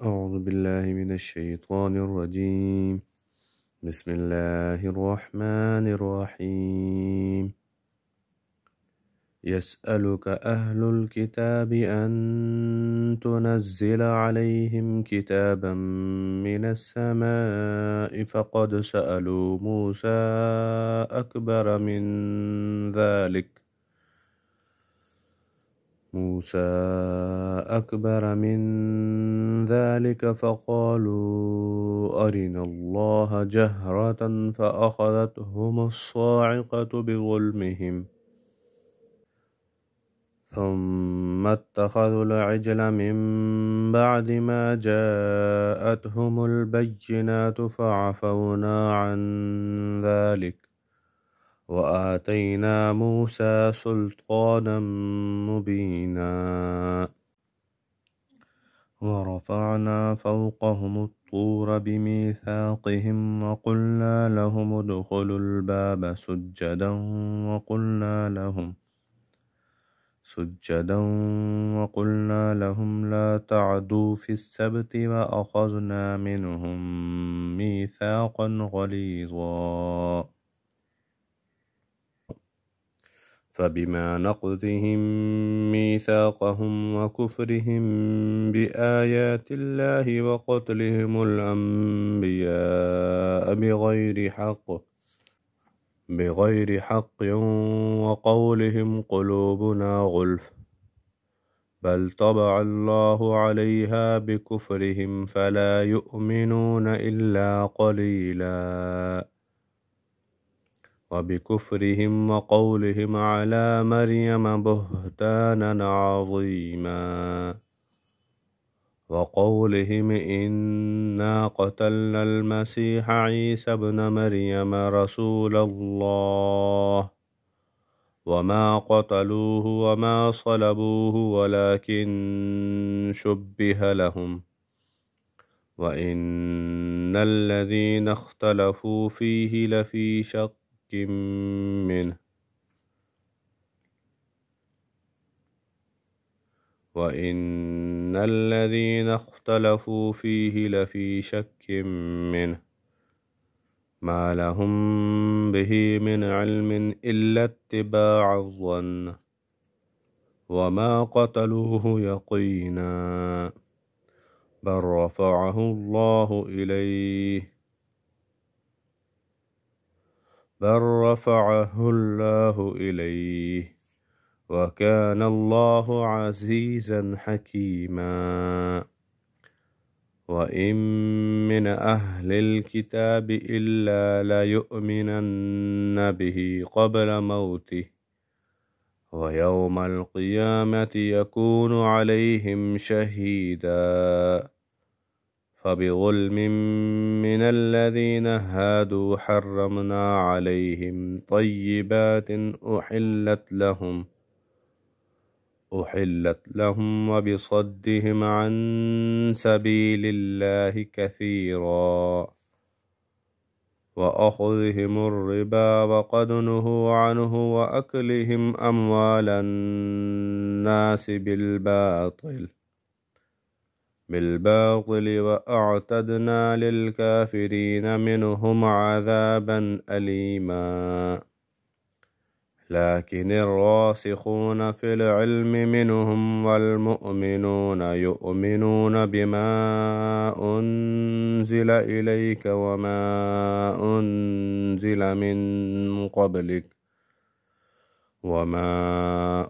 أعوذ بالله من الشيطان الرجيم. بسم الله الرحمن الرحيم. يسألك أهل الكتاب أن تنزل عليهم كتابا من السماء فقد سألوا موسى أكبر من ذلك فقالوا أرنا الله جهرة فأخذتهم الصاعقة بظلمهم ثم اتخذوا العجل من بعد ما جاءتهم البينات فعفونا عن ذلك وآتينا موسى سلطانا مبينا ورفعنا فوقهم الطور بميثاقهم وقلنا لهم ادخلوا الباب سجدا وقلنا لهم لا تعدوا في السبت وأخذنا منهم ميثاقا غليظا فبما نقضهم ميثاقهم وكفرهم بآيات الله وقتلهم الأنبياء بغير حق وقولهم قلوبنا غلف بل طبع الله عليها بكفرهم فلا يؤمنون إلا قليلا وبكفرهم وقولهم على مريم بهتانا عظيما وقولهم إنا قتلنا المسيح عيسى ابن مريم رسول الله وما قتلوه وما صلبوه ولكن شبه لهم وإن الذين اختلفوا فيه لفي شك منه ما لهم به من علم إلا اتباع الظن وما قتلوه يقينا بل رفعه الله إليه وكان الله عزيزا حكيما وإن من أهل الكتاب إلا ليؤمنن به قبل موته ويوم القيامة يكون عليهم شهيدا فبظلم من الذين هادوا حرمنا عليهم طيبات أحلت لهم وبصدهم عن سبيل الله كثيرا وأخذهم الربا وقد نهوا عنه وأكلهم أموال الناس بالباطل وأعتدنا للكافرين منهم عذابا أليما لكن الراسخون في العلم منهم والمؤمنون يؤمنون بما أنزل إليك وما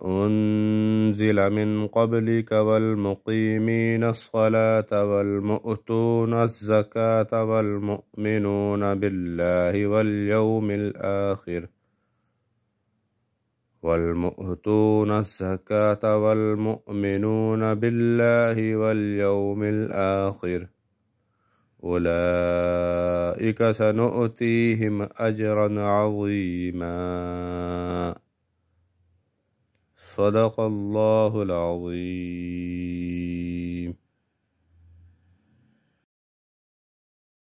أنزل من قبلك والمقيمين الصلاة والمؤتون الزكاة والمؤمنون بالله واليوم الآخر أولئك سنؤتيهم أجرا عظيما صدق الله العظيم.